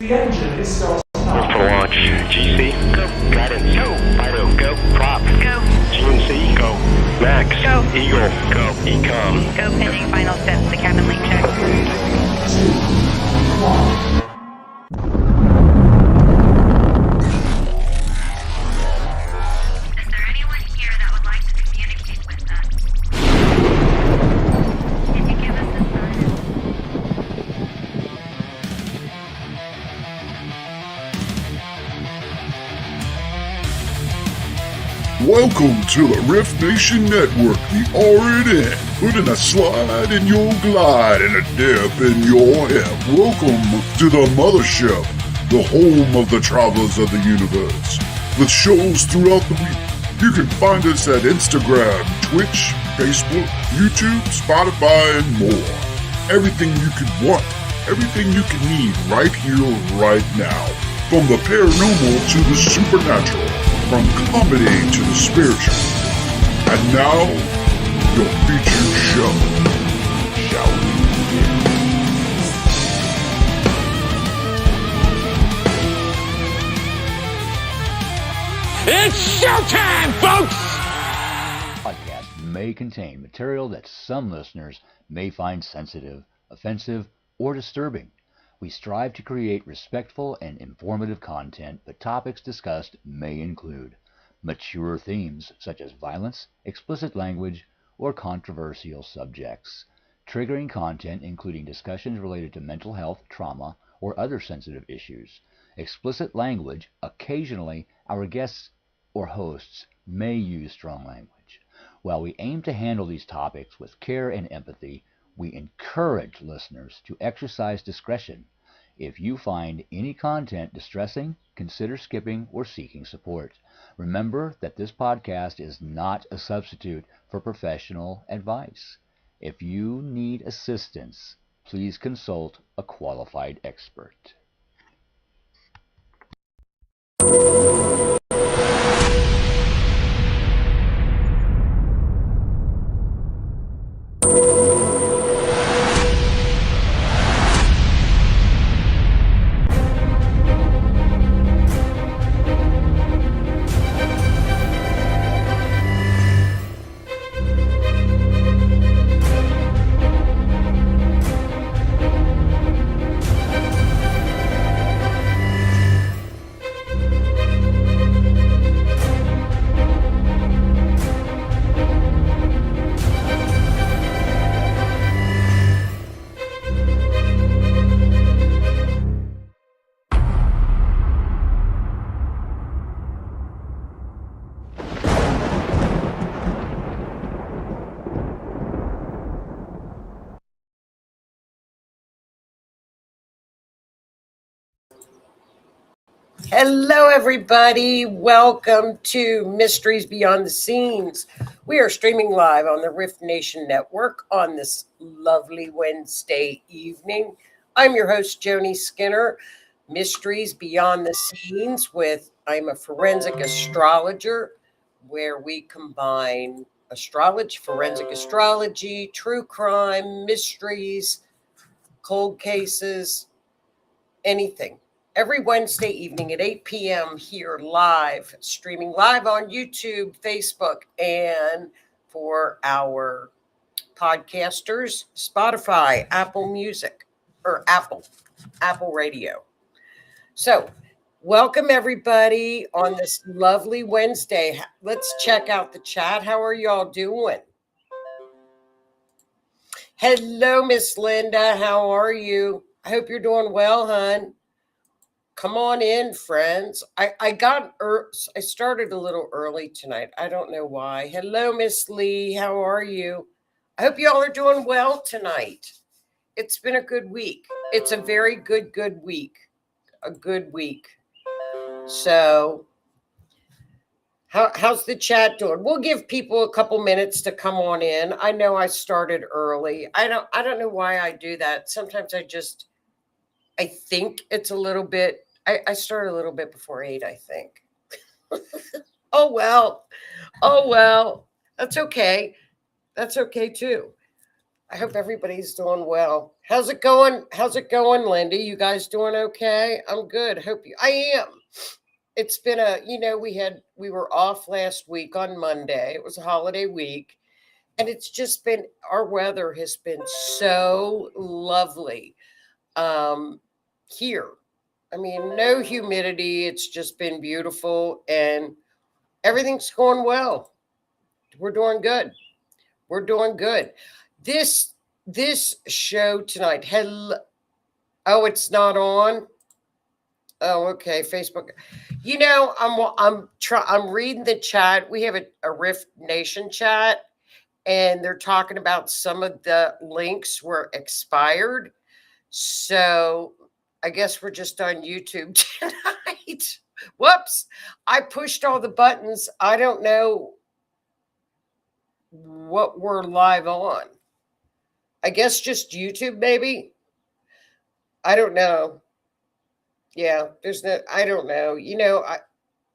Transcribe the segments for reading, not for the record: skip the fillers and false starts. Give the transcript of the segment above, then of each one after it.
The engine is still stopped. For launch. GC, go. Guidance, go. Fido, go. Prop, go. GMC, go. Max, go. Eagle, go. Ecom, go. Pending final steps. The cabin link check. 3, 2, 1. Is there anyone here that would like to communicate with us? Can you give us a sign? Welcome to the Riff Nation Network, the RNN, putting a slide in your glide and a dip in your hip. Welcome to the mothership, the home of the travelers of the universe. With shows throughout the week, you can find us at Instagram, Twitch, Facebook, YouTube, Spotify, and more. Everything you could want, everything you can need right here, right now. From the paranormal to the supernatural. From comedy to the spiritual. And now, your featured show. Shall we begin? It's showtime, folks! Podcast may contain material that some listeners may find sensitive, offensive, or disturbing. We strive to create respectful and informative content, but topics discussed may include mature themes such as violence, explicit language, or controversial subjects, triggering content including discussions related to mental health, trauma, or other sensitive issues, explicit language. Occasionally, our guests or hosts may use strong language. While we aim to handle these topics with care and empathy, we encourage listeners to exercise discretion. If you find any content distressing, consider skipping or seeking support. Remember that this podcast is not a substitute for professional advice. If you need assistance, please consult a qualified expert. Hello, everybody. Welcome to Mysteries Beyond the Scenes. We are streaming live on the Riff Nation Network on this lovely Wednesday evening. I'm your host, Joni Skinner, Mysteries Beyond the Scenes I'm a forensic astrologer where we combine astrology, forensic astrology, true crime, mysteries, cold cases, anything. Every Wednesday evening at 8 p.m. here live, streaming live on YouTube, Facebook, and for our podcasters, Spotify, Apple Music, or Apple Radio. So welcome everybody on this lovely Wednesday. Let's check out the chat. How are y'all doing? Hello, Miss Linda. How are you? I hope you're doing well, hon. Come on in, friends. I started a little early tonight. I don't know why. Hello, Miss Lee. How are you? I hope you all are doing well tonight. It's been a good week. It's a very good week. A good week. So, how's the chat doing? We'll give people a couple minutes to come on in. I know I started early. I don't know why I do that. Sometimes I think it's a little bit. I started a little bit before 8, I think. Oh, well. That's okay. That's okay, too. I hope everybody's doing well. How's it going? How's it going, Linda? You guys doing okay? I'm good. I am. It's been we were off last week on Monday. It was a holiday week, and it's just been our weather has been so lovely here. I mean, no humidity. It's just been beautiful, and everything's going well. We're doing good. We're doing good. This show tonight. Hello. Oh, it's not on. Oh, okay. Facebook. I'm reading the chat. We have a Rift Nation chat, and they're talking about some of the links were expired. So I guess we're just on YouTube tonight. Whoops. I pushed all the buttons. I don't know what we're live on. I guess just YouTube, maybe. I don't know. Yeah, I don't know.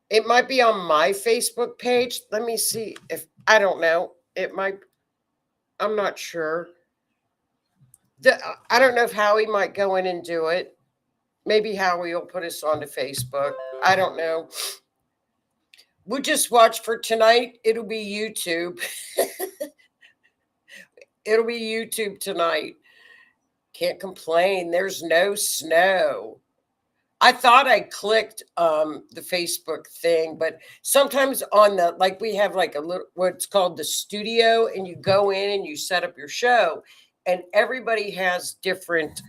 It might be on my Facebook page. Let me see if, I don't know. I'm not sure. I don't know if Howie might go in and do it. Maybe Howie will put us onto Facebook. I don't know. We'll just watch for tonight. It'll be YouTube. It'll be YouTube tonight. Can't complain. There's no snow. I thought I clicked the Facebook thing, but sometimes we have like a little, what's called the studio, and you go in and you set up your show, and everybody has different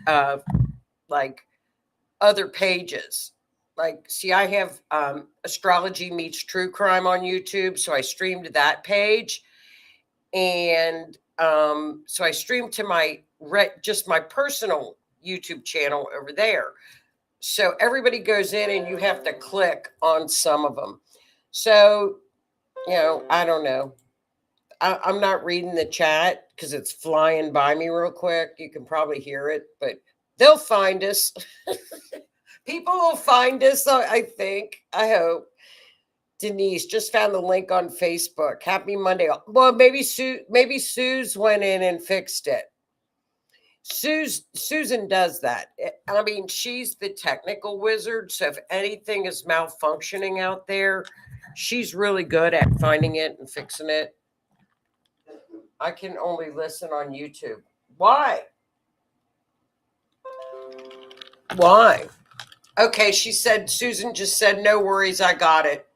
other pages. Like, see, I have Astrology Meets True Crime on YouTube, so I streamed to that page, and so I streamed to my just my personal YouTube channel over there. So everybody goes in and you have to click on some of them. So, I don't know. I'm not reading the chat because it's flying by me real quick. You can probably hear it, but they'll find us. People will find us, I think. I hope. Denise just found the link on Facebook. Happy Monday. Well, maybe Suze went in and fixed it. Susan does that. I mean, she's the technical wizard. So if anything is malfunctioning out there, she's really good at finding it and fixing it. I can only listen on YouTube. Why? Okay, Susan just said, no worries, I got it.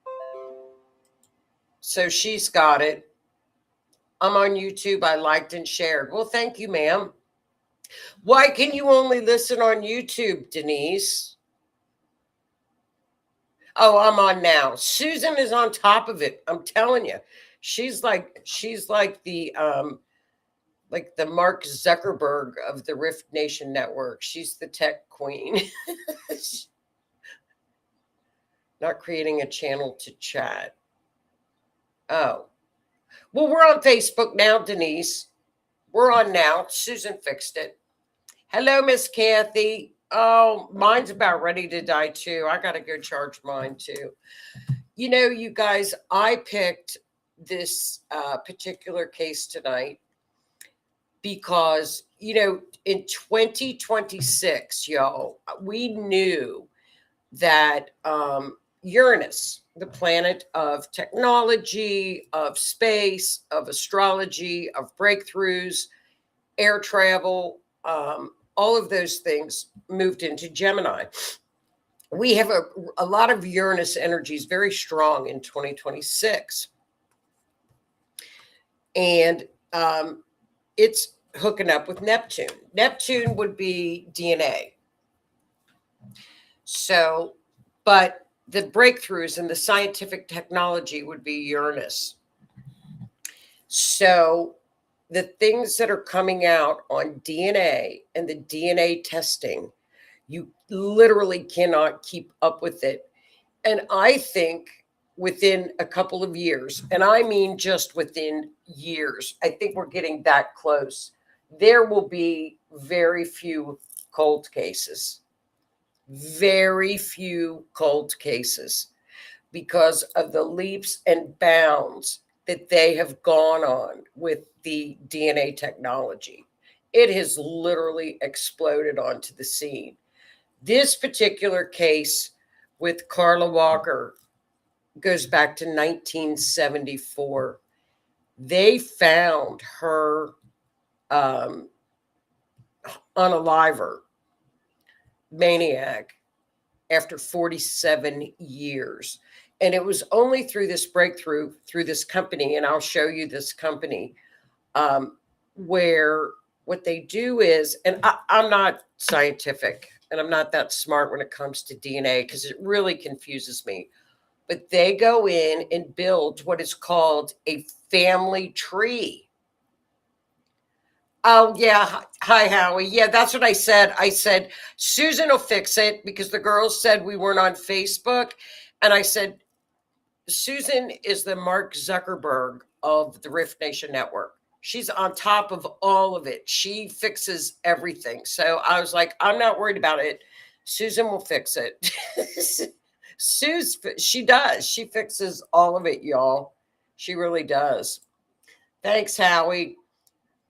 So she's got it. I'm on YouTube. I liked and shared. Well, thank you, ma'am. Why can you only listen on YouTube, Denise? Oh, I'm on now. Susan is on top of it. I'm telling you. She's like the Mark Zuckerberg of the Rift Nation Network. She's the tech queen. Not creating a channel to chat. Oh. Well, we're on Facebook now, Denise. We're on now. Susan fixed it. Hello, Miss Kathy. Oh, mine's about ready to die too. I got to go charge mine too. You guys, I picked this particular case tonight because, in 2026, y'all, we knew that Uranus, the planet of technology, of space, of astrology, of breakthroughs, air travel, all of those things moved into Gemini. We have a lot of Uranus energies very strong in 2026. And it's hooking up with Neptune. Neptune would be DNA. So, but the breakthroughs in the scientific technology would be Uranus. So the things that are coming out on DNA and the DNA testing, you literally cannot keep up with it. And I think within a couple of years, and I mean just within years, I think we're getting that close. There will be very few cold cases. Very few cold cases because of the leaps and bounds that they have gone on with the DNA technology. It has literally exploded onto the scene. This particular case with Carla Walker goes back to 1974. They found her unaliver maniac after 47 years. And it was only through this breakthrough, through this company, and I'll show you this company, where what they do is, and I'm not scientific and I'm not that smart when it comes to DNA because it really confuses me, but they go in and build what is called a family tree. Oh, yeah. Hi, Howie. Yeah, that's what I said. I said, Susan will fix it because the girls said we weren't on Facebook. And I said, Susan is the Mark Zuckerberg of the Rift Nation Network. She's on top of all of it. She fixes everything. So I was like, I'm not worried about it. Susan will fix it. She does. She fixes all of it, y'all. She really does. Thanks, Howie.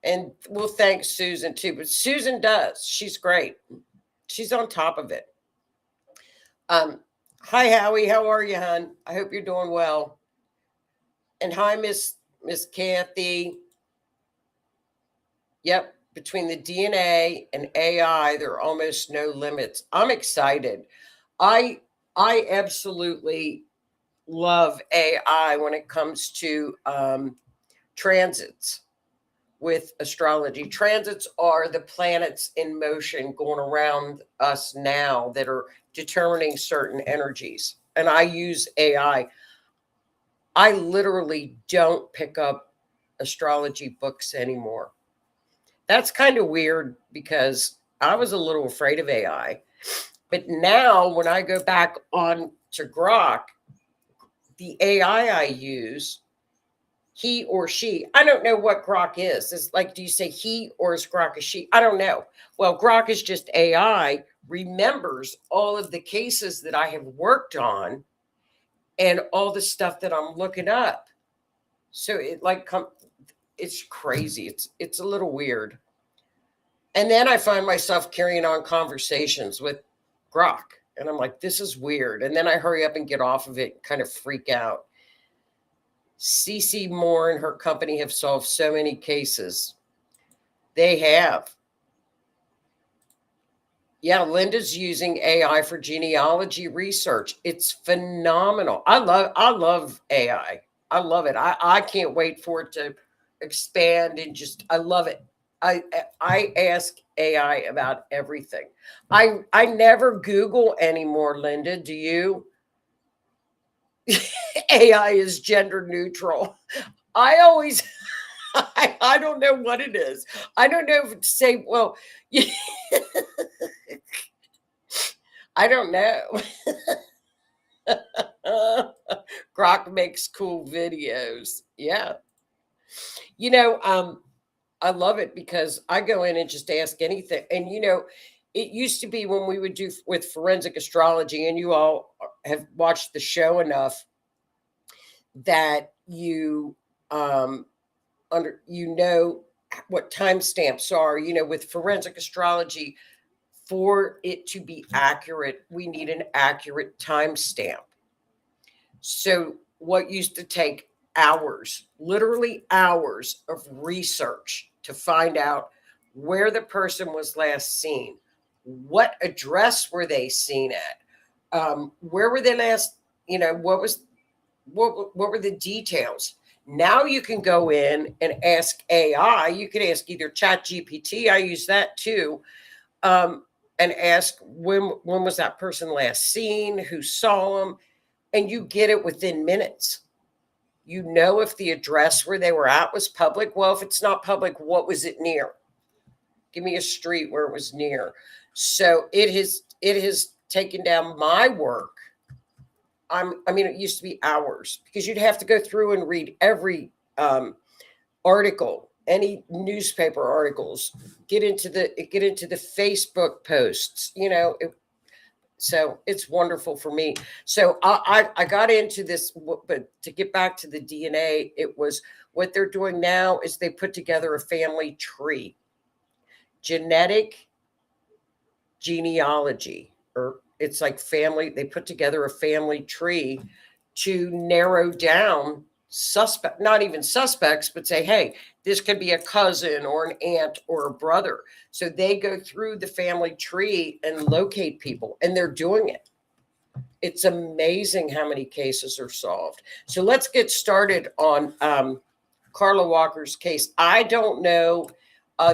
And we'll thank Susan too. But Susan does. She's great. She's on top of it. Hi, Howie. How are you, hon? I hope you're doing well. And hi, Miss Kathy. Yep. Between the DNA and AI, there are almost no limits. I'm excited. I absolutely love AI when it comes to transits with astrology. Transits are the planets in motion going around us now that are determining certain energies. And I use AI. I literally don't pick up astrology books anymore. That's kind of weird because I was a little afraid of AI. But now when I go back on to Grok, the AI I use, he or she, I don't know what Grok is. It's like, do you say he or is Grok a she? I don't know. Well, Grok is just AI, remembers all of the cases that I have worked on and all the stuff that I'm looking up. So it it's crazy. It's a little weird. And then I find myself carrying on conversations with Grok. And I'm like, this is weird. And then I hurry up and get off of it, kind of freak out. CC Moore and her company have solved so many cases. They have. Yeah, Linda's using AI for genealogy research. It's phenomenal. I love AI. I love it. I can't wait for it to expand and I love it. I ask AI about everything. I never Google anymore, Linda. Do you? AI is gender neutral. I always, I don't know what it is. I don't know if to say, well, I don't know. Grok makes cool videos. Yeah. I love it because I go in and just ask anything. And, it used to be when we would do with forensic astrology, and you all have watched the show enough that you what timestamps are. With forensic astrology, for it to be accurate, we need an accurate timestamp. So what used to take hours, literally hours of research to find out where the person was last seen, what address were they seen at, where were they last, what were the details. Now you can go in and ask AI. You can ask either Chat GPT, I use that too, and ask when was that person last seen, who saw them, and you get it within minutes. If the address where they were at was public. Well, if it's not public, what was it near? Give me a street where it was near. So it has taken down my work. It used to be hours because you'd have to go through and read every article, any newspaper articles, get into the Facebook posts, so it's wonderful for me. So I got into this, but to get back to the DNA, it was what they're doing now is they put together a family tree. genetic genealogy, or it's like family. They put together a family tree to narrow down not even suspects, but say, hey, this could be a cousin or an aunt or a brother. So they go through the family tree and locate people, and they're doing it. It's amazing how many cases are solved. So let's get started on Carla Walker's case. I don't know.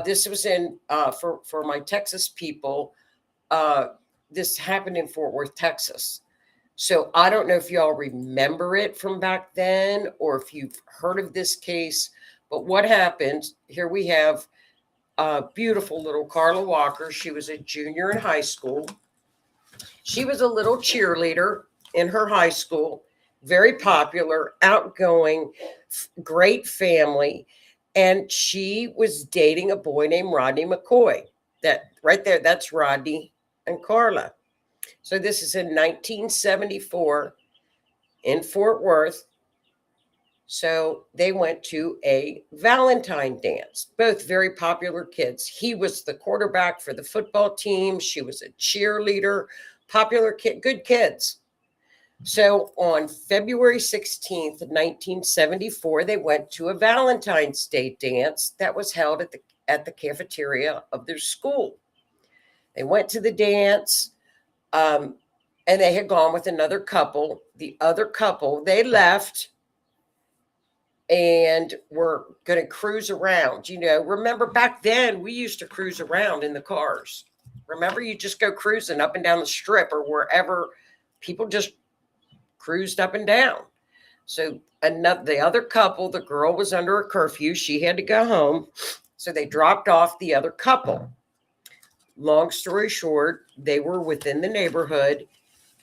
This was in for my Texas people. This happened in Fort Worth, Texas. So I don't know if y'all remember it from back then or if you've heard of this case. But what happened, here we have beautiful little Carla Walker. She was a junior in high school. She was a little cheerleader in her high school, very popular, outgoing, great family. And she was dating a boy named Rodney McCoy. That right there, that's Rodney and Carla. So this is in 1974 in Fort Worth. So they went to a Valentine dance, both very popular kids. He was the quarterback for the football team. She was a cheerleader, popular kid, good kids. So on February 16th, 1974, they went to a Valentine's Day dance that was held at the cafeteria of their school. They went to the dance. And they had gone with another couple. The other couple, they left and were going to cruise around. You know, remember back then we used to cruise around in the cars. Remember, you just go cruising up and down the strip or wherever. People just cruised up and down. So the other couple, the girl was under a curfew. She had to go home. So they dropped off the other couple. Long story short, they were within the neighborhood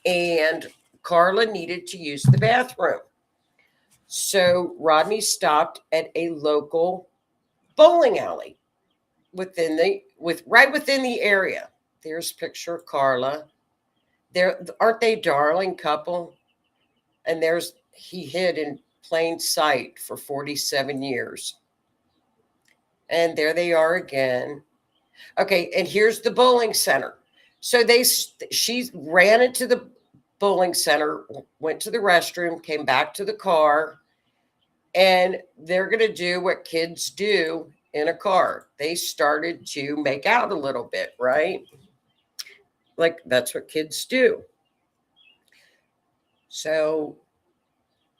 and Carla needed to use the bathroom. So Rodney stopped at a local bowling alley right within the area. There's a picture of Carla. Aren't they a darling couple? And he hid in plain sight for 47 years. And there they are again. Okay, and here's the bowling center. So she ran into the bowling center, went to the restroom, came back to the car, and they're going to do what kids do in a car. They started to make out a little bit, right? Like that's what kids do. So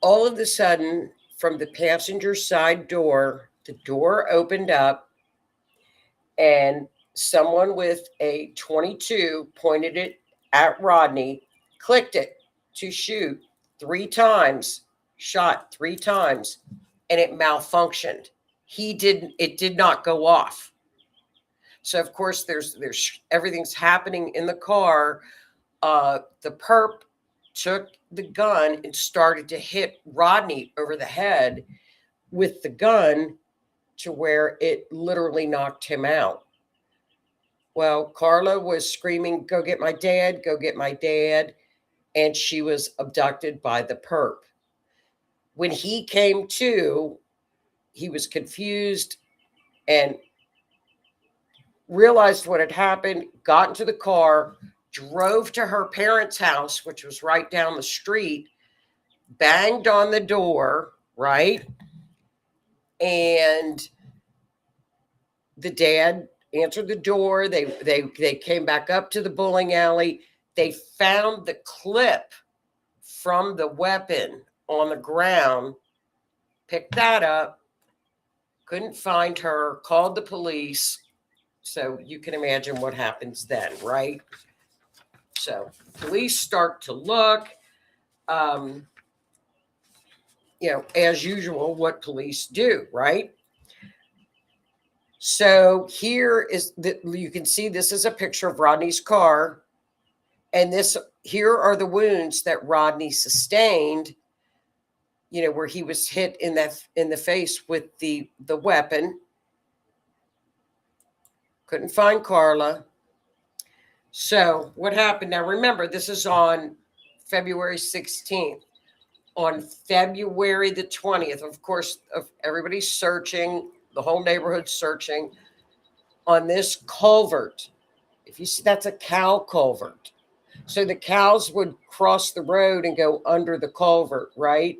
all of a sudden, from the passenger side door, the door opened up and someone with a .22 pointed it at Rodney, clicked it to shoot 3 times, shot 3 times, and it malfunctioned. It did not go off. So of course there's everything's happening in the car. The perp took the gun and started to hit Rodney over the head with the gun to where it literally knocked him out. Well, Carla was screaming, go get my dad, go get my dad. And she was abducted by the perp. When he came to, he was confused and realized what had happened, got into the car, drove to her parents' house, which was right down the street, banged on the door, right? And the dad answered the door. They came back up to the bowling alley. They found the clip from the weapon on the ground, picked that up, couldn't find her, called the police. So you can imagine what happens then, right? So police start to look, as usual, what police do, right? So here you can see this is a picture of Rodney's car. And here are the wounds that Rodney sustained, where he was hit in the face with the weapon. Couldn't find Carla. So what happened? Now remember, this is on February 16th. On February the 20th, of course, everybody's searching, the whole neighborhood's searching. on this culvert. If you see, that's a cow culvert. So the cows would cross the road and go under the culvert, right?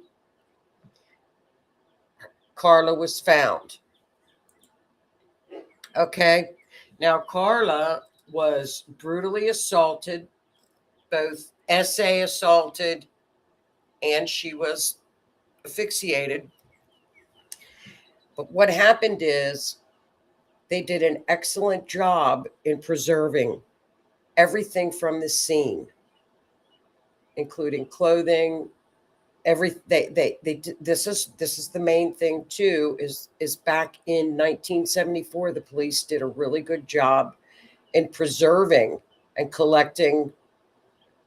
Carla was found. Okay. Now, Carla was brutally assaulted, both SA assaulted, and she was asphyxiated. But what happened is they did an excellent job in preserving everything from the scene, including clothing. This is the main thing too, is back in 1974 the police did a really good job in preserving and collecting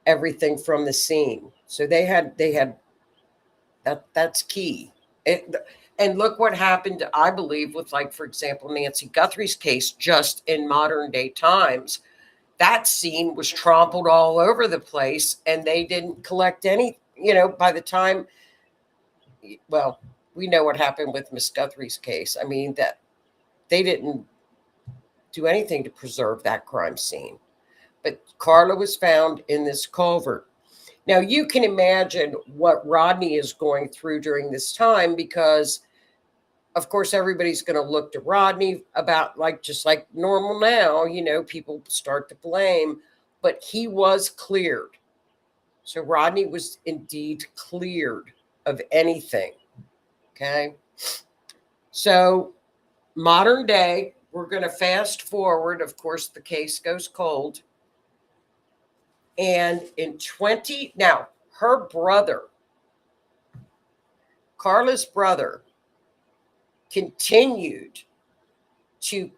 everything from the scene. So they had that's key. And look what happened, I believe, with, like, for example, Nancy Guthrie's case, just in modern day times. That scene was trampled all over the place, and they didn't collect any, by the time, well, we know what happened with Miss Guthrie's case. I mean, that they didn't do anything to preserve that crime scene. But Carla was found in this culvert. Now, you can imagine what Rodney is going through during this time, because, of course, everybody's going to look to Rodney about, just like normal now, people start to blame, but he was cleared. So Rodney was indeed cleared of anything. Okay. So modern day, we're going to fast forward. Of course, the case goes cold. And now her brother, Carla's brother, continued to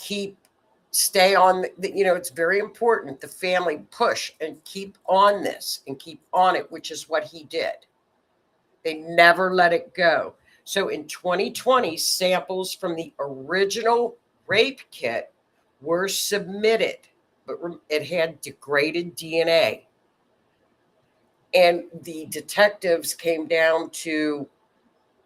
stay on, it's very important. The family push and keep on this and keep on it, which is what he did. They never let it go. So in 2020, samples from the original rape kit were submitted, but it had degraded DNA. And the detectives came down to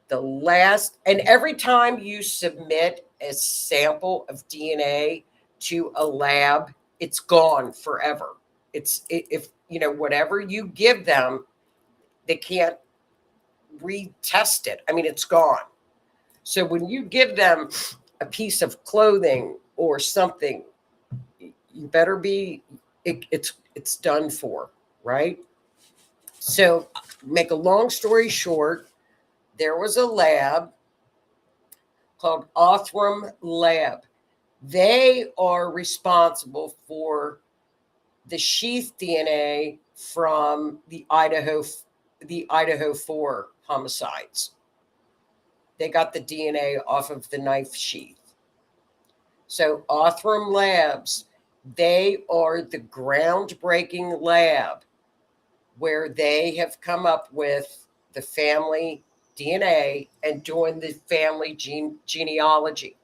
the last, and every time you submit a sample of DNA to a lab, it's gone forever. If whatever you give them, they can't retest it. I mean, it's gone. So when you give them a piece of clothing or something, you better be, it's done for, right? So, make a long story short, there was a lab called Othram Lab. They are responsible for the sheath DNA from the Idaho 4 homicides. They got the DNA off of the knife sheath. So Othram Labs, they are the groundbreaking lab where they have come up with the family DNA and doing the family genealogy.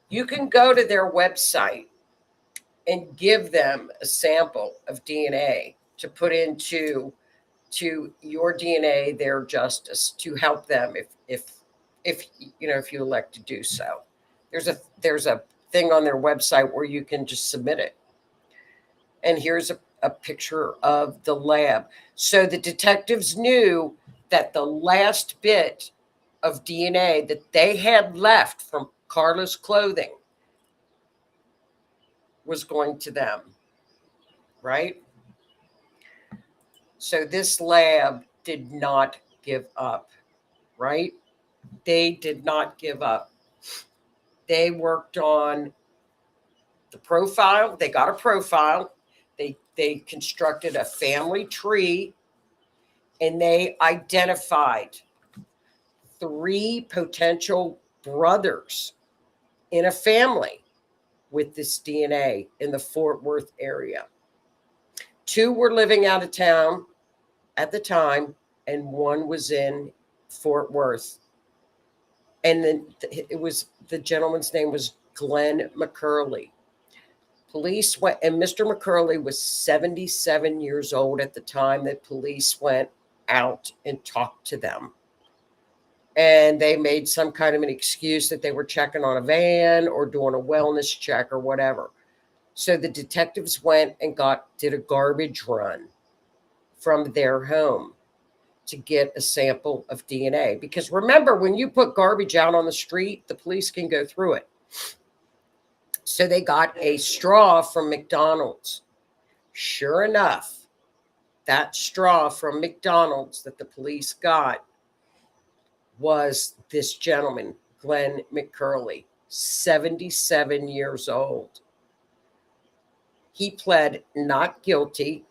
You can go to their website and give them a sample of DNA to put into your DNA, their justice, to help them if you elect to do so. There's a thing on their website where you can just submit it. And here's a picture of the lab. So the detectives knew that the last bit of DNA that they had left from Carla's clothing was going to them, right? So this lab did not give up, right? They did not give up. They worked on the profile. They got a profile. They constructed a family tree, and they identified 3 potential brothers in a family with this DNA in the Fort Worth area. 2 were living out of town at the time, and 1 was in Fort Worth. And then the gentleman's name was Glenn McCurley. Police went, and Mr. McCurley was 77 years old at the time that police went out and talked to them. and they made some kind of an excuse that they were checking on a van or doing a wellness check or whatever. So the detectives went and did a garbage run from their home to get a sample of DNA. Because remember, when you put garbage out on the street, the police can go through it. So they got a straw from McDonald's. Sure enough, that straw from McDonald's that the police got was this gentleman, Glenn McCurley, 77 years old. He pled not guilty.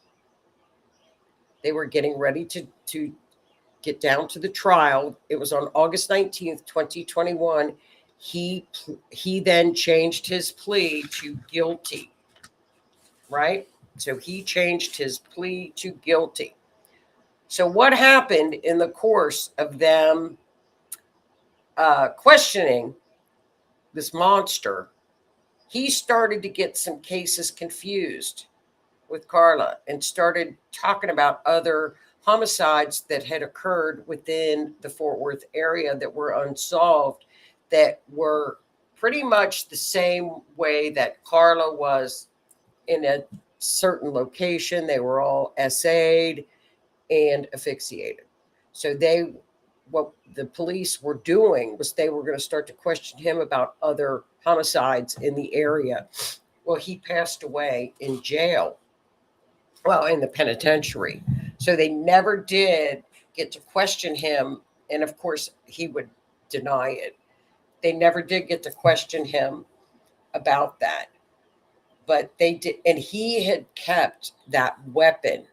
They were getting ready to get down to the trial. It was on August 19th, 2021. He then changed his plea to guilty, right? So he changed his plea to guilty. So what happened in the course of them questioning this monster, he started to get some cases confused with Carla and started talking about other homicides that had occurred within the Fort Worth area that were unsolved, that were pretty much the same way that Carla was in a certain location. They were all SA'd and asphyxiated. So what the police were doing was they were going to start to question him about other homicides in the area. Well, he passed away in jail, well, in the penitentiary. So they never did get to question him. And of course, he would deny it. They never did get to question him about that. But they did. And he had kept that weapon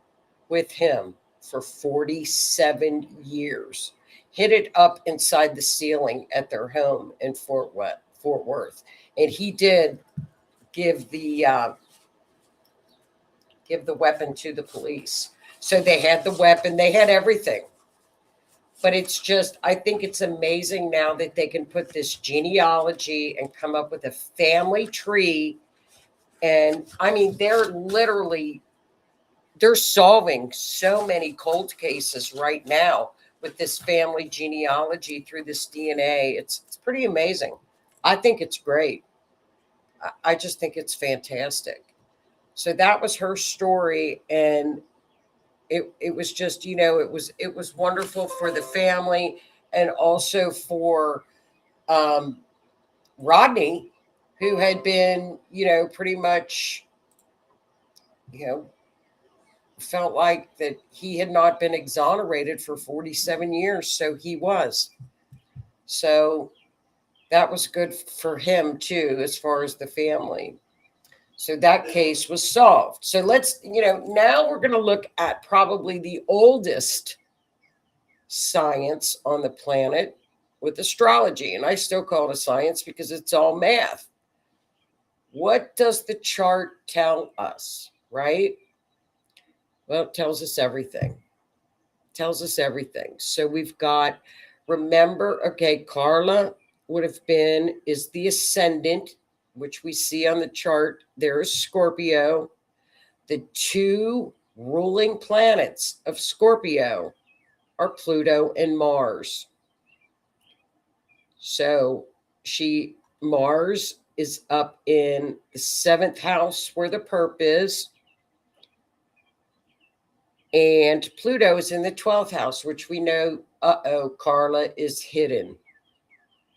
with him for 47 years, hid it up inside the ceiling at their home in Fort Worth. And he did give the weapon to the police. So they had the weapon, they had everything. But it's just, I think it's amazing now that they can put this genealogy and come up with a family tree. And I mean, they're solving so many cold cases right now with this family genealogy through this DNA. It's pretty amazing. I think it's great. I just think it's fantastic. So that was her story, and it was just, it was wonderful for the family, and also for Rodney, who had been, pretty much, felt like that he had not been exonerated for 47 years. So he was. So that was good for him too, as far as the family. So that case was solved. So let's, now we're going to look at probably the oldest science on the planet with astrology. And I still call it a science because it's all math. What does the chart tell us, right? Well, it tells us everything. It tells us everything. So we've got, remember, okay, Carla is the ascendant, which we see on the chart. There's Scorpio. The two ruling planets of Scorpio are Pluto and Mars. So Mars is up in the 7th house where the perp is. And Pluto is in the 12th house, which we know, Carla is hidden.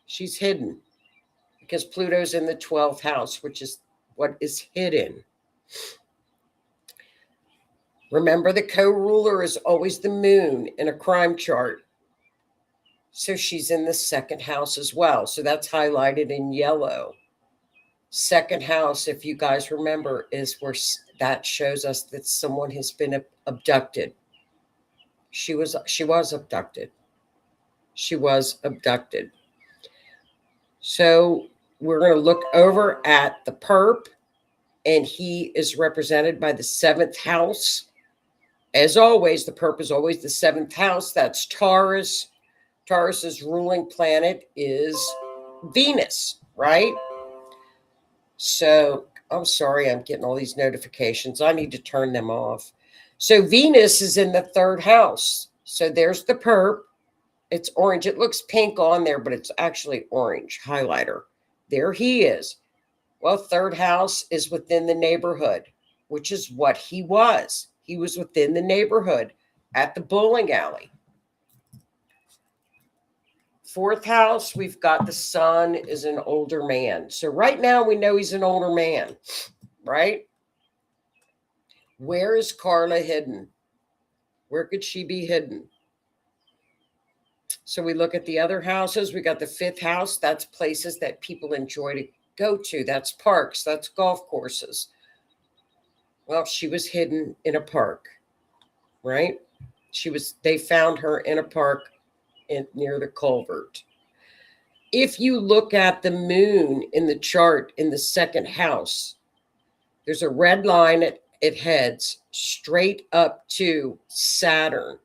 She's hidden because Pluto's in the 12th house, which is what is hidden. Remember, the co-ruler is always the moon in a crime chart. So she's in the 2nd house as well. So that's highlighted in yellow. 2nd house, if you guys remember, is where that shows us that someone has been abducted. She was abducted. She was abducted. So we're going to look over at the perp, and he is represented by the 7th house. As always, the perp is always the 7th house. That's Taurus. Taurus's ruling planet is Venus, right? So I'm sorry, I'm getting all these notifications. I need to turn them off. So Venus is in the 3rd house. So there's the perp, It's orange. It looks pink on there, but it's actually orange highlighter. There he is. Well, third house is within the neighborhood, which is what he was. He was within the neighborhood at the bowling alley. Fourth house, we've got the sun is an older man. So right now we know he's an older man, right? Where is Carla hidden? Where could she be hidden? So we look at the other houses. We got the fifth house. That's places that people enjoy to go to. That's parks. That's golf courses. Well, she was hidden in a park, right? They found her in a park near the culvert. If you look at the moon in the chart in the second house, there's a red line. It heads straight up to Saturn,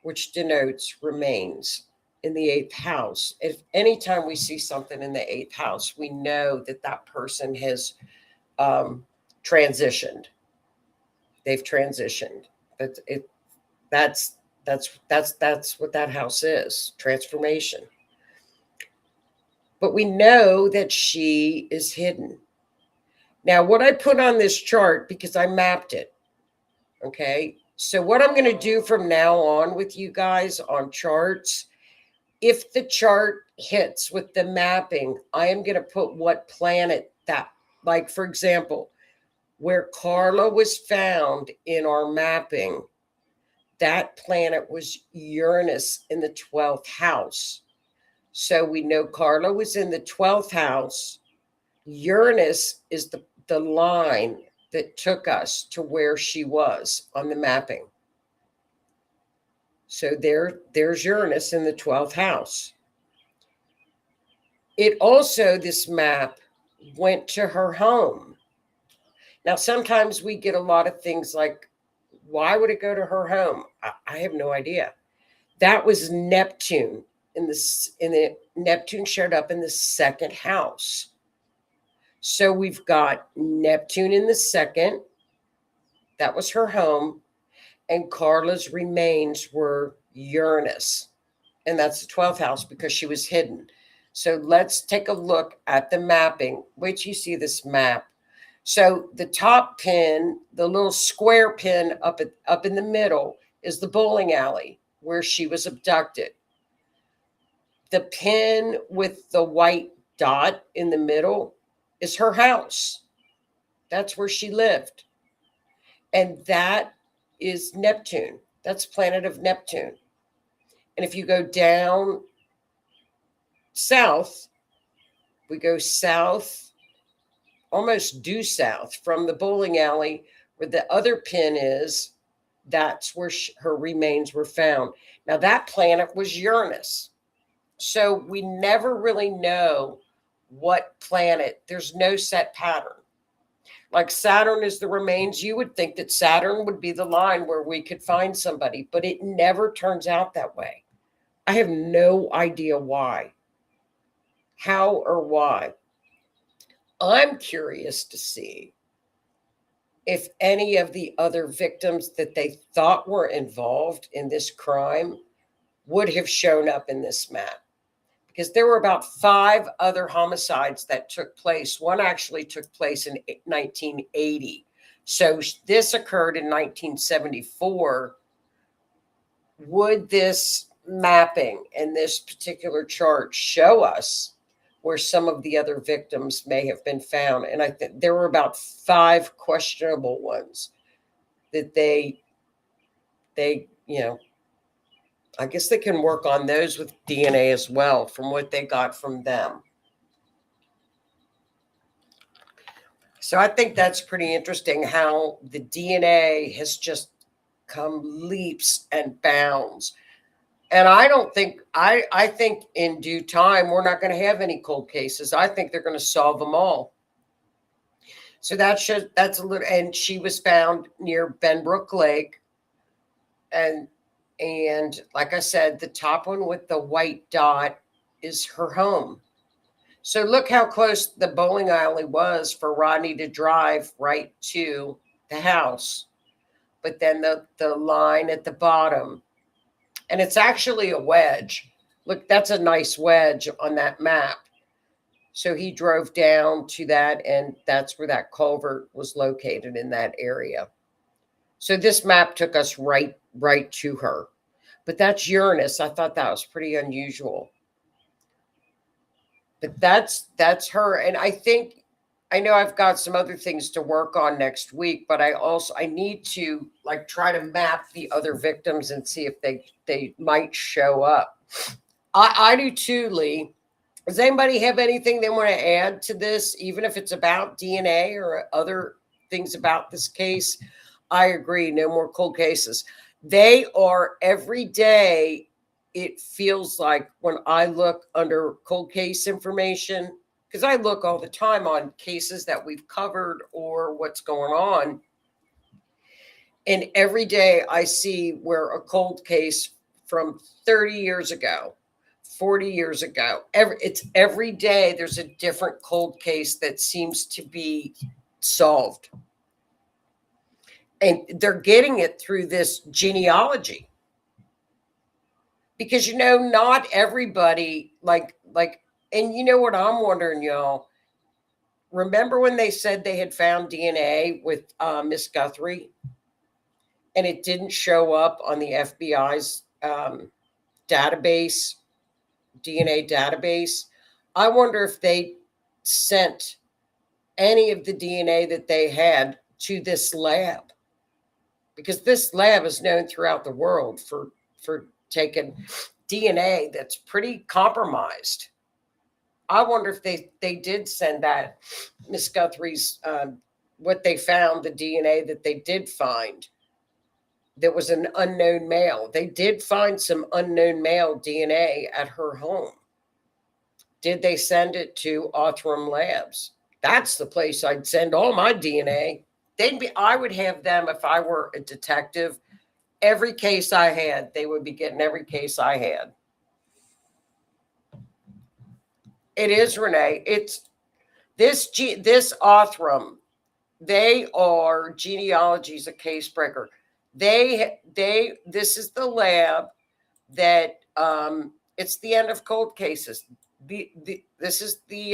which denotes remains in the eighth house. If anytime we see something in the eighth house, we know that that person has transitioned. They've transitioned. That's what that house is, transformation. But we know that she is hidden. Now, what I put on this chart, because I mapped it, okay? So what I'm going to do from now on with you guys on charts, if the chart hits with the mapping, I am going to put what planet that, like, for example, where Carla was found in our mapping, that planet was Uranus in the 12th house. So we know Carla was in the 12th house. Uranus is the line that took us to where she was on the mapping. So there's Uranus in the 12th house. It also, this map went to her home. Now, sometimes we get a lot of things like, why would it go to her home? I have no idea. That was Neptune. Neptune showed up in the second house. So we've got Neptune in the second. That was her home. And Carla's remains were Uranus. And that's the 12th house because she was hidden. So let's take a look at the mapping. Wait till you see this map. So the top pin, the little square pin up in the middle, is the bowling alley where she was abducted. The pin with the white dot in the middle is her house. That's where she lived. And that is Neptune. That's planet of Neptune. And if you go down south, we go south, almost due south from the bowling alley where the other pin is. That's where her remains were found. Now that planet was Uranus. So we never really know what planet. There's no set pattern. Like Saturn is the remains. You would think that Saturn would be the line where we could find somebody, but it never turns out that way. I have no idea why, how or why. I'm curious to see if any of the other victims that they thought were involved in this crime would have shown up in this map. Because there were about 5 other homicides that took place. One actually took place in 1980. So this occurred in 1974. Would this mapping and this particular chart show us where some of the other victims may have been found? And I think there were about 5 questionable ones that they I guess they can work on those with DNA as well from what they got from them. So I think that's pretty interesting how the DNA has just come leaps and bounds. And I think in due time, we're not going to have any cold cases. I think they're going to solve them all. So that's a little, and she was found near Benbrook Lake. And like I said, the top one with the white dot is her home. So look how close the bowling alley was for Rodney to drive right to the house. But then the line at the bottom And it's actually a wedge. Look, that's a nice wedge on that map. So he drove down to that, and that's where that culvert was located, in that area. So this map took us right to her. But that's Uranus. I thought that was pretty unusual. But that's her. And I know I've got some other things to work on next week, but I need to like try to map the other victims and see if they might show up. I do too, Lee. Does anybody have anything they want to add to this, even if it's about DNA or other things about this case? I agree. No more cold cases. They are every day. It feels like when I look under cold case information, because I look all the time on cases that we've covered or what's going on. And every day I see where a cold case from 30 years ago, 40 years ago, it's every day there's a different cold case that seems to be solved. And they're getting it through this genealogy. Because, not everybody and you know what I'm wondering, y'all? Remember when they said they had found DNA with Miss Guthrie and it didn't show up on the FBI's database, DNA database? I wonder if they sent any of the DNA that they had to this lab, because this lab is known throughout the world for taking DNA that's pretty compromised. I wonder if they did send that Miss Guthrie's what they found, the DNA that they did find. There was an unknown male. They did find some unknown male DNA at her home. Did they send it to Othram Labs? That's the place I'd send all my DNA. I would have them, if I were a detective, every case I had, they would be getting every case I had. It is, Renee. It's this Othram. They are Genealogy's a case breaker. This is the lab that it's the end of cold cases. This is the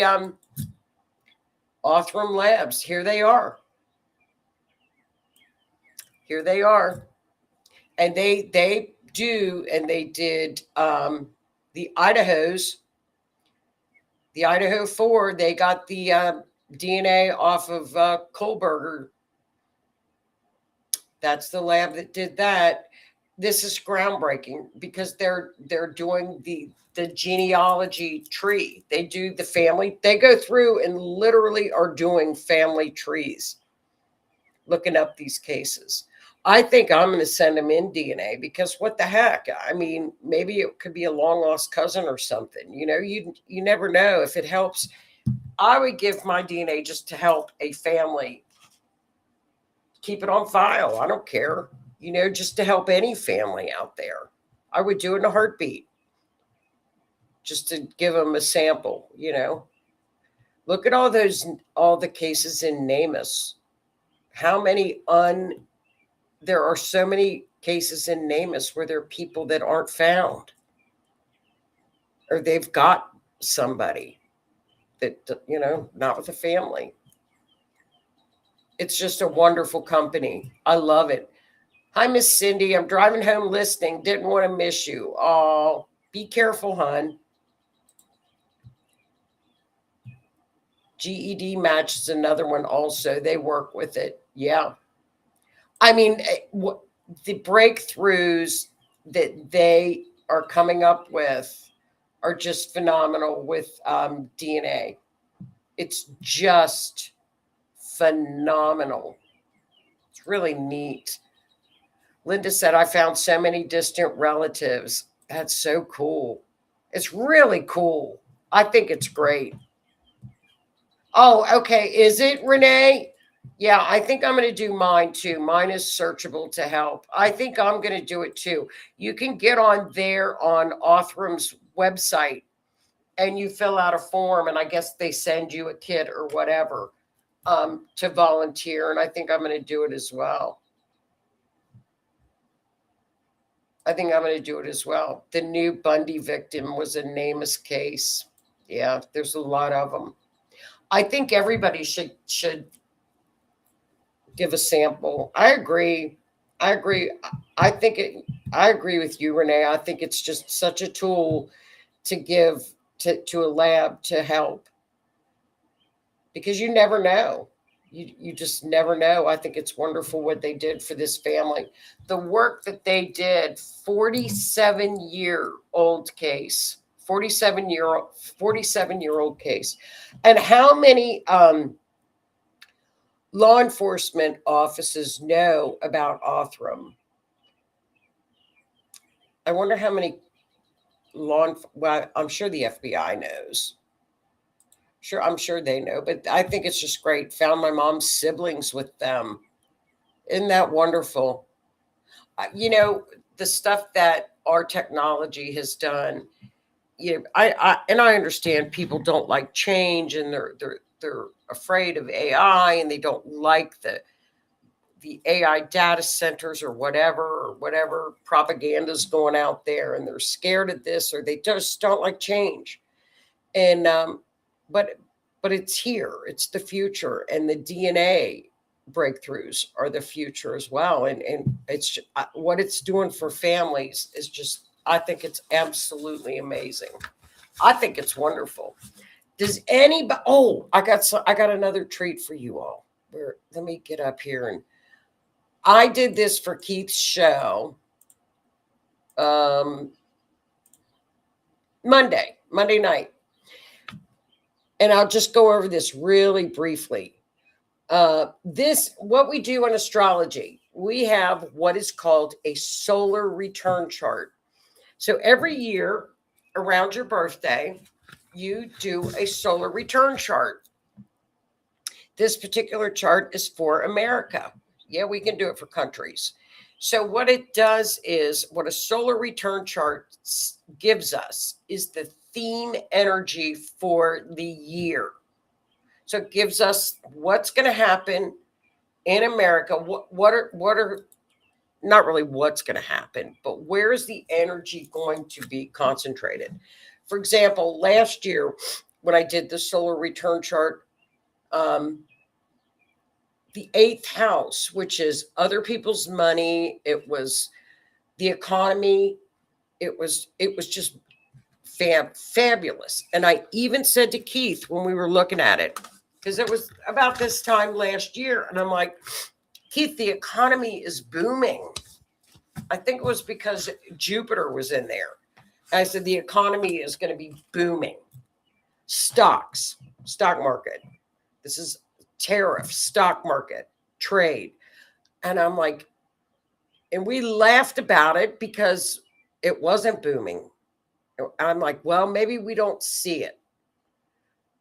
Othram Labs. Here they are. Here they are. And they did the Idahos. The Idaho 4, they got the DNA off of Kohlberger. That's the lab that did that. This is groundbreaking because they're doing the genealogy tree. They do the family. They go through and literally are doing family trees, looking up these cases. I think I'm going to send them in DNA because what the heck? I mean, maybe it could be a long lost cousin or something. You never know if it helps. I would give my DNA just to help a family keep it on file. I don't care, just to help any family out there. I would do it in a heartbeat just to give them a sample, Look at all the cases in NamUs. How many there are so many cases in NamUs where there are people that aren't found, or they've got somebody that, not with a family. It's just a wonderful company. I love it. Hi, Miss Cindy. I'm driving home listening. Didn't want to miss you. Oh, be careful, hon. GED Match is another one also. They work with it. Yeah. I mean, the breakthroughs that they are coming up with are just phenomenal with DNA. It's just phenomenal. It's really neat. Linda said, I found so many distant relatives. That's so cool. It's really cool. I think it's great. Oh, okay. Is it, Renee? Yeah, I think I'm going to do mine too. Mine is searchable to help. I think I'm going to do it too. You can get on there on Othram's website and you fill out a form, and I guess they send you a kit or whatever to volunteer. And I think I'm going to do it as well. I think I'm going to do it as well. The new Bundy victim was a nameless case. Yeah, there's a lot of them. I think everybody should give a sample. I agree. I agree. I think it. I agree with you, Renee. I think it's just such a tool to give to a lab to help, because you never know. You just never know. I think it's wonderful what they did for this family. The work that they did, 47-year-old case, 47-year-old case. And how many law enforcement offices know about Othram? I wonder how many well, I'm sure the FBI knows. Sure, I'm sure they know, but I think it's just great. Found my mom's siblings with them. Isn't that wonderful? You know, the stuff that our technology has done. You know, I understand people don't like change, and they're afraid of AI, and they don't like the AI data centers or whatever propaganda's going out there, and they're scared of this, or they just don't like change. And but it's here. It's the future, and the DNA breakthroughs are the future as well. And it's what it's doing for families is just, I think it's absolutely amazing. I think it's wonderful. Does anybody? Oh, I got another treat for you all. Let me get up here, and I did this for Keith's show. Monday night. And I'll just go over this really briefly. What we do in astrology, we have what is called a solar return chart. So every year around your birthday, you do a solar return chart. This particular chart is for America. Yeah, we can do it for countries. So what it does is, what a solar return chart gives us is the theme energy for the year. So it gives us what's going to happen in America. What are not really what's going to happen, but where is the energy going to be concentrated? For example, last year when I did the solar return chart, the 8th house, which is other people's money, it was the economy, it was just fabulous. And I even said to Keith when we were looking at it, because it was about this time last year, and I'm like, Keith, the economy is booming. I think it was because Jupiter was in there. I said the economy is going to be booming. Stock market. This is tariff, stock market, trade. And I'm like, and we laughed about it because it wasn't booming. I'm like, well, maybe we don't see it.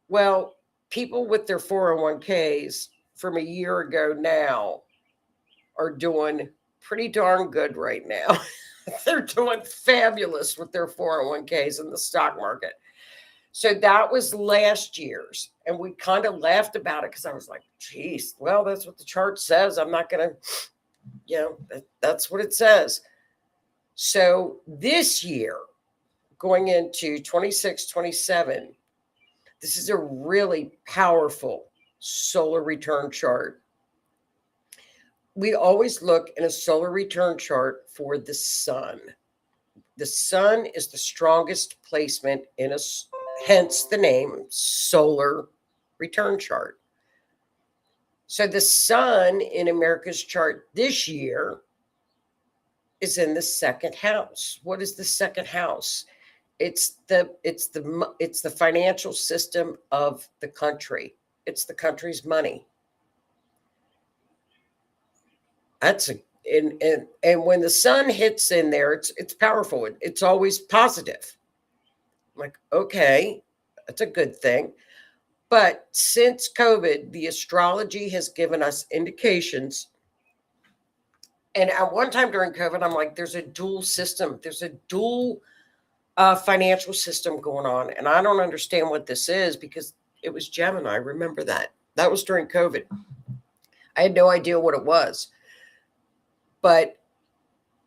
Well, people with their 401ks from a year ago now are doing pretty darn good right now. They're doing fabulous with their 401ks in the stock market. So that was last year's. And we kind of laughed about it because I was like, geez, well, that's what the chart says. I'm not going to, that's what it says. So this year, going into 26, 27, this is a really powerful solar return chart. We always look in a solar return chart for the sun. The sun is the strongest placement in hence the name solar return chart. So the sun in America's chart this year is in the 2nd house. What is the 2nd house? It's the financial system of the country. It's the country's money. And when the sun hits in there, it's powerful. It's always positive. I'm like, okay, that's a good thing. But since COVID, the astrology has given us indications. And at one time during COVID, I'm like, there's a dual system. There's a dual financial system going on. And I don't understand what this is, because it was Gemini. Remember that. That was during COVID. I had no idea what it was. But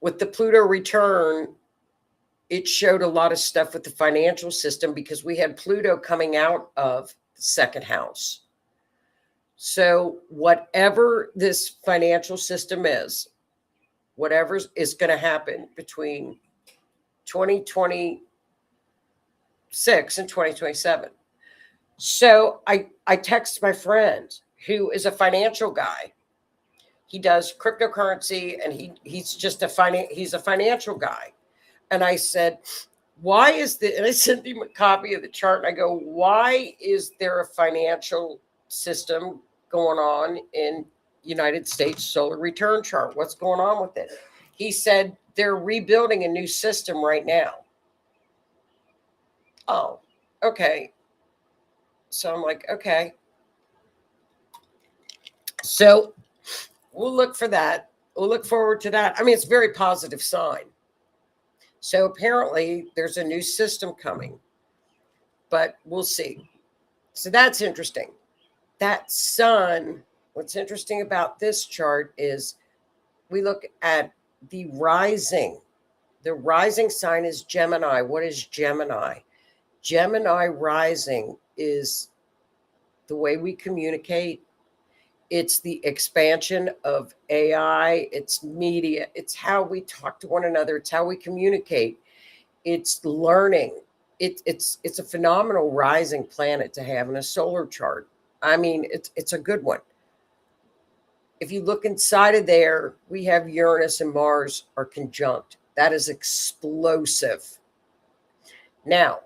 with the Pluto return, it showed a lot of stuff with the financial system because we had Pluto coming out of the second house. So whatever this financial system is, whatever is going to happen between 2026 and 2027. So I text my friend who is a financial guy. He does cryptocurrency and he's just he's a financial guy. And I said, why is the, and I sent him a copy of the chart and I go, why is there a financial system going on in United States solar return chart? What's going on with it? He said, they're rebuilding a new system right now. Oh, okay. So I'm like, okay. So we'll look for that. We'll look forward to that. I mean, it's a very positive sign. So apparently there's a new system coming, but we'll see. So that's interesting. That sun, what's interesting about this chart is we look at the rising. The rising sign is Gemini. What is Gemini? Gemini rising is the way we communicate. It's the expansion of AI. It's media. It's how we talk to one another. It's how we communicate. It's learning. It's a phenomenal rising planet to have in a solar chart. I mean, it's a good one. If you look inside of there, we have Uranus and Mars are conjunct. That is explosive. Now,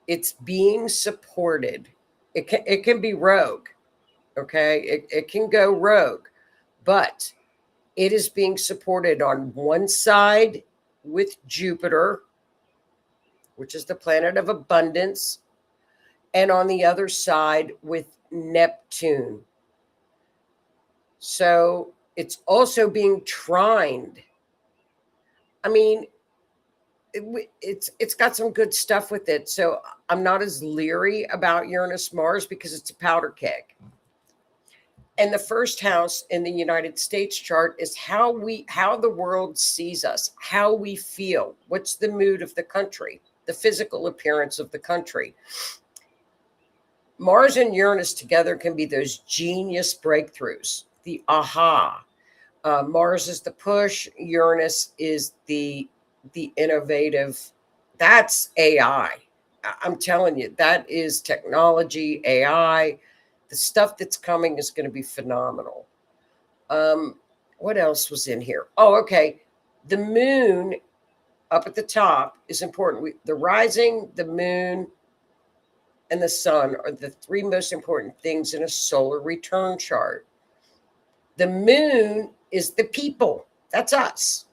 it's being supported. It can be rogue, okay? It can go rogue, but it is being supported on one side with Jupiter, which is the planet of abundance, and on the other side with Neptune. So it's also being trined. I mean, it's got some good stuff with it. So I'm not as leery about Uranus Mars because it's a powder keg. And the first house in the United States chart is how the world sees us, how we feel, what's the mood of the country, the physical appearance of the country. Mars and Uranus together can be those genius breakthroughs, the aha. Mars is the push, Uranus is the innovative. That's AI. I'm telling you, that is technology, AI. The stuff that's coming is going to be phenomenal. What else was in here? Oh, okay. The moon up at the top is important. The rising, the moon, and the sun are the three most important things in a solar return chart. The moon is the people. That's us.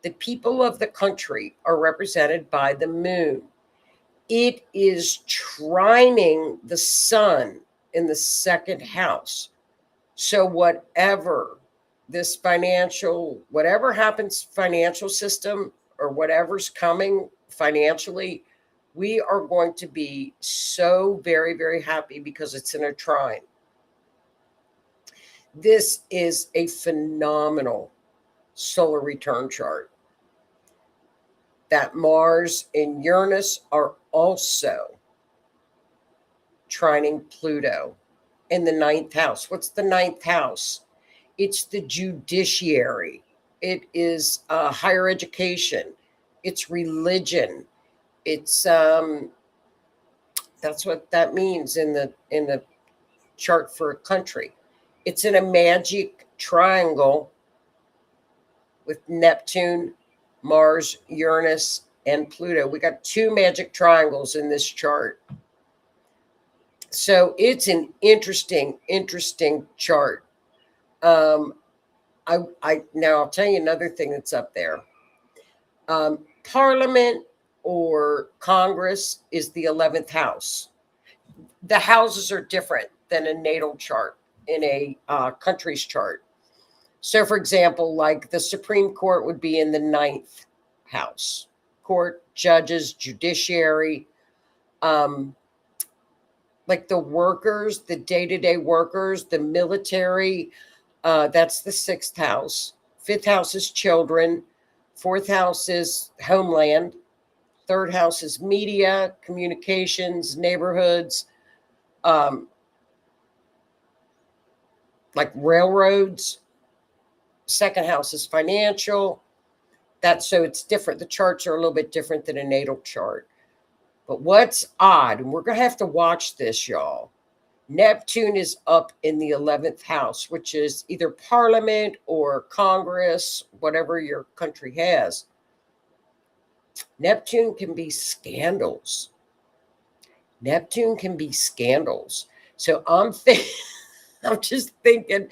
The people of the country are represented by the moon. It is trining the sun in the second house. So whatever happens financial system or whatever's coming financially, we are going to be so very, very happy because it's in a trine. This is a phenomenal solar return chart. That Mars and Uranus are also trining Pluto in the ninth house. What's the ninth house? It's the judiciary. It is higher education. It's religion. It's that's what that means in the chart for a country. It's in a magic triangle with Neptune, Mars, Uranus, and Pluto. We got two magic triangles in this chart. So it's an interesting chart. Now I'll tell you another thing that's up there. Parliament or Congress is the 11th house. The houses are different than a natal chart in a country's chart. So, for example, like the Supreme Court would be in the 9th house. Court, judges, judiciary, like the workers, the day-to-day workers, the military, That's the 6th house. 5th house is children. 4th house is homeland. 3rd house is media, communications, neighborhoods, like railroads. 2nd house is financial. So it's different. The charts are a little bit different than a natal chart. But what's odd, and we're going to have to watch this, y'all. Neptune is up in the 11th house, which is either Parliament or Congress, whatever your country has. Neptune can be scandals. Neptune can be scandals. So I'm just thinking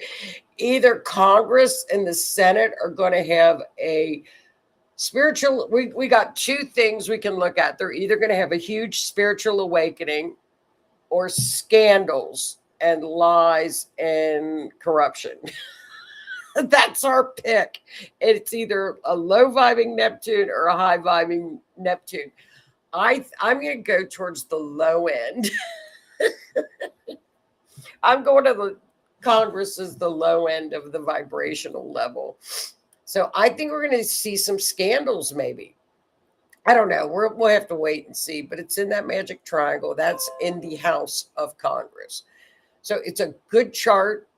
either Congress and the Senate are going to have a spiritual, we got 2 things we can look at. They're either going to have a huge spiritual awakening or scandals and lies and corruption. That's our pick. It's either a low vibing Neptune or a high vibing Neptune. I'm going to go towards the low end. I'm going to the Congress is the low end of the vibrational level. So I think we're going to see some scandals maybe. I don't know. We'll have to wait and see, but it's in that magic triangle. That's in the House of Congress. So it's a good chart.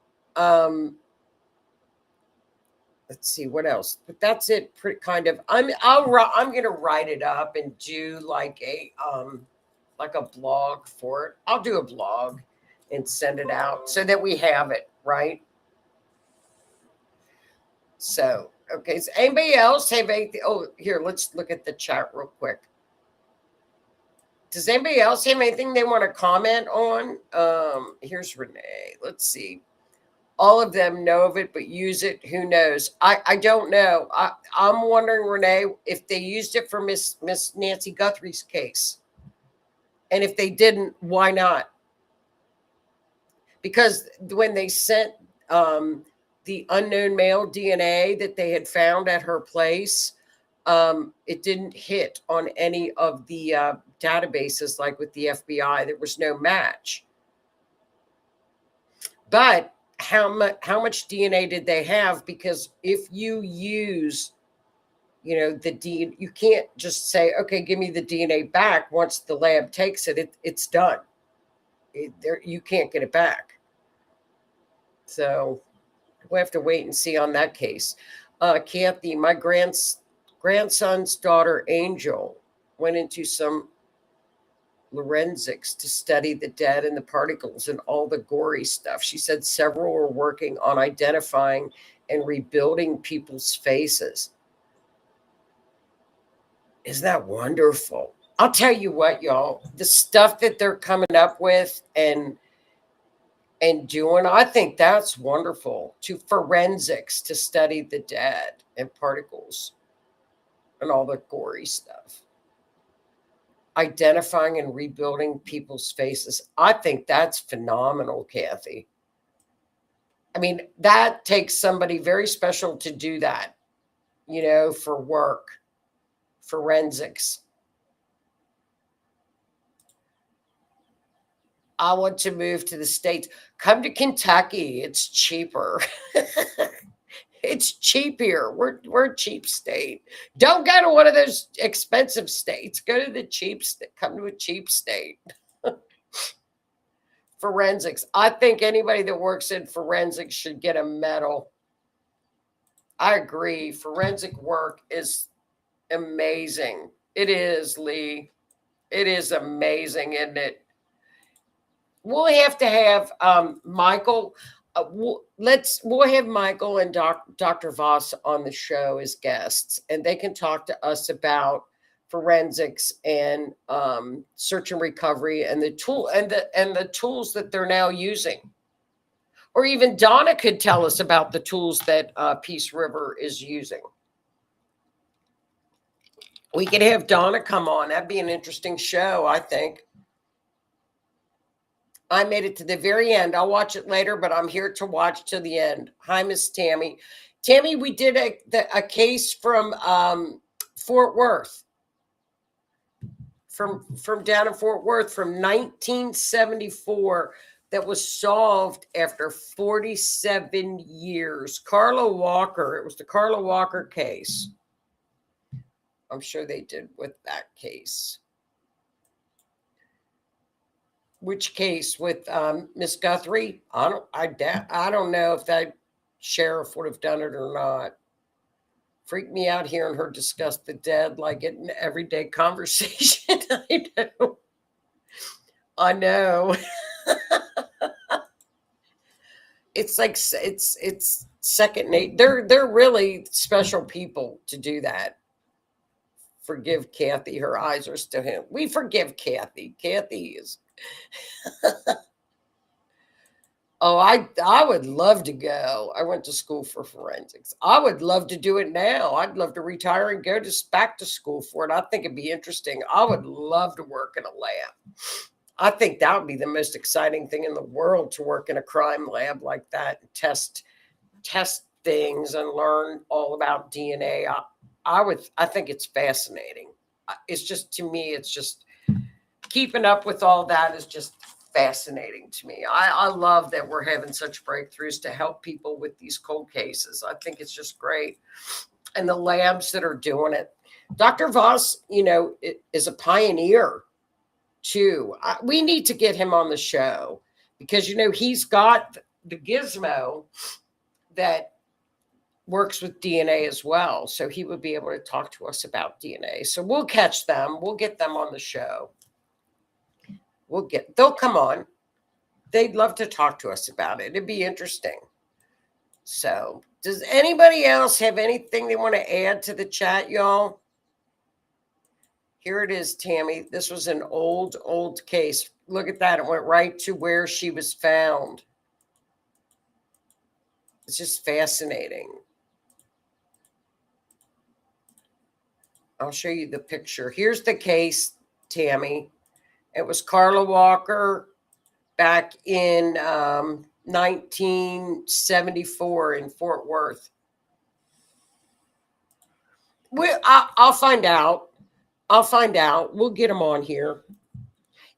Let's see what else, but that's it. Pretty kind of. I'm going to write it up and do like a blog for it. I'll do a blog and send it out so that we have it, right? So, okay. So anybody else have anything? Oh, here, let's look at the chat real quick. Does anybody else have anything they want to comment on? Here's Renee. Let's see. All of them know of it, but use it. Who knows? I don't know. I'm wondering, Renee, if they used it for Miss Nancy Guthrie's case. And if they didn't, why not? Because when they sent the unknown male DNA that they had found at her place, it didn't hit on any of the databases like with the FBI. There was no match. But how much DNA did they have? Because if you use, the DNA, you can't just say, okay, give me the DNA back. Once the lab takes it, it's done. You can't get it back. So we'll have to wait and see on that case. Kathy, my grandson's daughter, Angel, went into some forensics to study the dead and the particles and all the gory stuff. She said several were working on identifying and rebuilding people's faces. Isn't that wonderful? I'll tell you what, y'all, the stuff that they're coming up with and doing, I think that's wonderful. To forensics, to study the dead and particles and all the gory stuff. Identifying and rebuilding people's faces. I think that's phenomenal, Kathy. I mean, that takes somebody very special to do that, for work, forensics. I want to move to the States. Come to Kentucky. It's cheaper. It's cheap here. We're a cheap state. Don't go to one of those expensive states. Go to the cheap state. Come to a cheap state. Forensics. I think anybody that works in forensics should get a medal. I agree. Forensic work is amazing. It is, Lee. It is amazing, isn't it? We'll have to have Michael. We'll have Michael and Dr. Voss on the show as guests, and they can talk to us about forensics and search and recovery and the tools that they're now using. Or even Donna could tell us about the tools that Peace River is using. We could have Donna come on. That'd be an interesting show, I think. I made it to the very end. I'll watch it later, but I'm here to watch till the end. Hi, Miss Tammy. Tammy, we did a case from Fort Worth, from down in Fort Worth from 1974 that was solved after 47 years. Carla Walker, it was the Carla Walker case. I'm sure they did with that case. Which case with Miss Guthrie? I don't know if that sheriff would have done it or not. Freaked me out hearing her discuss the dead like an everyday conversation. I know. It's like it's second nature. They're really special people to do that. Forgive Kathy. Her eyes are still him. We forgive Kathy. Kathy is. Oh, I would love to go. I went to school for forensics. I would love to do it now. I'd love to retire and go back to school for it. I think it'd be interesting. I would love to work in a lab. I think that would be the most exciting thing in the world, to work in a crime lab like that and test things and learn all about DNA. I think it's fascinating. It's just, to me, it's just keeping up with all that is just fascinating to me. I love that we're having such breakthroughs to help people with these cold cases. I think it's just great. And the labs that are doing it. Dr. Voss, is a pioneer too. We need to get him on the show because, he's got the gizmo that works with DNA as well. So he would be able to talk to us about DNA. So we'll catch them. We'll get them on the show. They'll come on. They'd love to talk to us about it. It'd be interesting. So does anybody else have anything they want to add to the chat, y'all? Here it is, Tammy. This was an old case. Look at that. It went right to where she was found. It's just fascinating. I'll show you the picture. Here's the case, Tammy. It was Carla Walker back in 1974 in Fort Worth. I'll find out. We'll get them on here.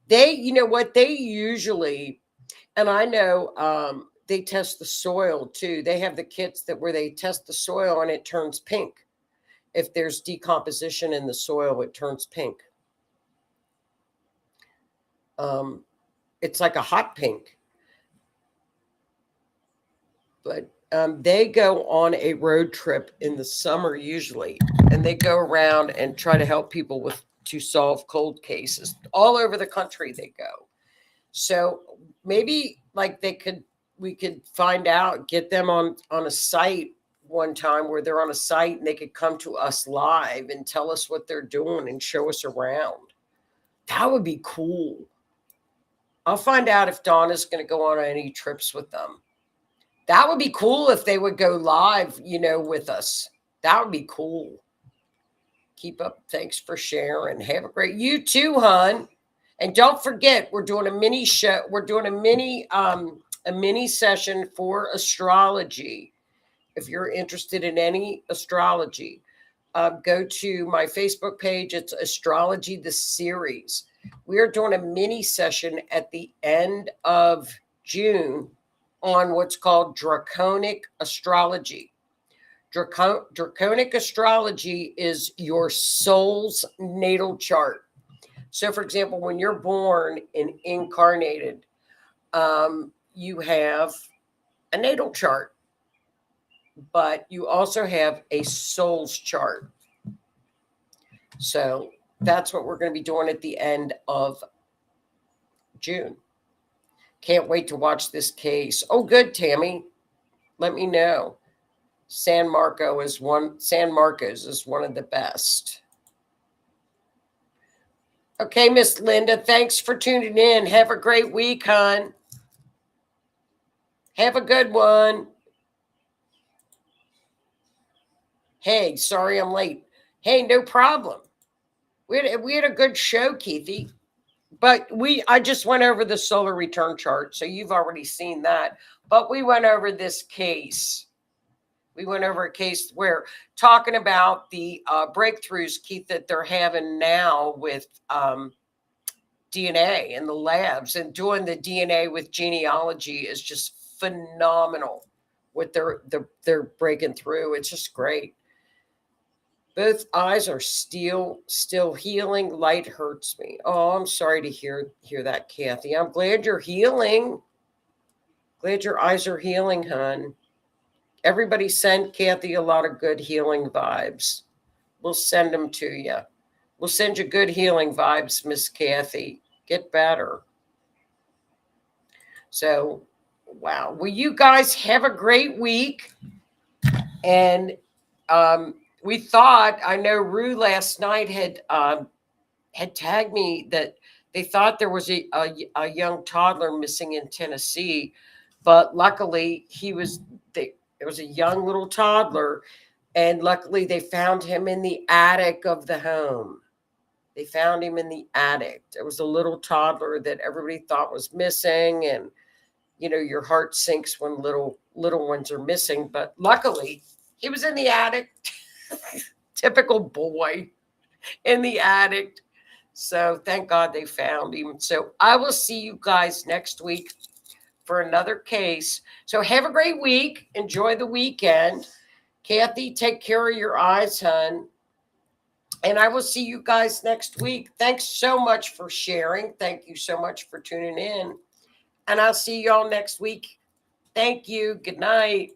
You know what? They usually, and I know they test the soil too. They have the kits where they test the soil and it turns pink. If there's decomposition in the soil, it turns pink. It's like a hot pink. But they go on a road trip in the summer usually, and they go around and try to help people to solve cold cases all over the country. They go. So maybe like we could find out, get them on a site one time where they're on a site and they could come to us live and tell us what they're doing and show us around. That would be cool. I'll find out if Donna's going to go on any trips with them. That would be cool if they would go live, with us. That would be cool. Keep up. Thanks for sharing. Have a great, you too, hon. And don't forget, we're doing a mini show. We're doing a mini session for astrology. If you're interested in any astrology, go to my Facebook page. It's Astrology, the series. We are doing a mini session at the end of June on what's called draconic astrology. Draconic astrology is your soul's natal chart. So, for example, when you're born and incarnated, you have a natal chart, but you also have a soul's chart. So that's what we're going to be doing at the end of June. Can't wait to watch this case. Oh, good, Tammy. Let me know. San Marcos is one of the best. Okay, Miss Linda, thanks for tuning in. Have a great week, hon. Have a good one. Hey, sorry I'm late. Hey, no problem. We had a good show, Keithy. But I just went over the solar return chart, so you've already seen that. But we went over this case. We went over a case where talking about the breakthroughs, Keith, that they're having now with DNA in the labs, and doing the DNA with genealogy is just phenomenal. What they're breaking through, it's just great. Both eyes are still healing. Light hurts me. Oh, I'm sorry to hear that, Kathy. I'm glad you're healing. Glad your eyes are healing, hon. Everybody send Kathy a lot of good healing vibes. We'll send them to you. We'll send you good healing vibes, Miss Kathy. Get better. So, wow. Well, you guys have a great week. And we thought, I know Rue last night had tagged me that they thought there was a young toddler missing in Tennessee, but luckily it was a young little toddler, and luckily they found him in the attic of the home. They found him in the attic. There was a little toddler that everybody thought was missing, and you know your heart sinks when little ones are missing, but luckily he was in the attic. Typical boy in the attic. So thank God they found him. So I will see you guys next week for another case. So have a great week. Enjoy the weekend. Kathy, take care of your eyes, hon. And I will see you guys next week. Thanks so much for sharing. Thank you so much for tuning in. And I'll see y'all next week. Thank you. Good night.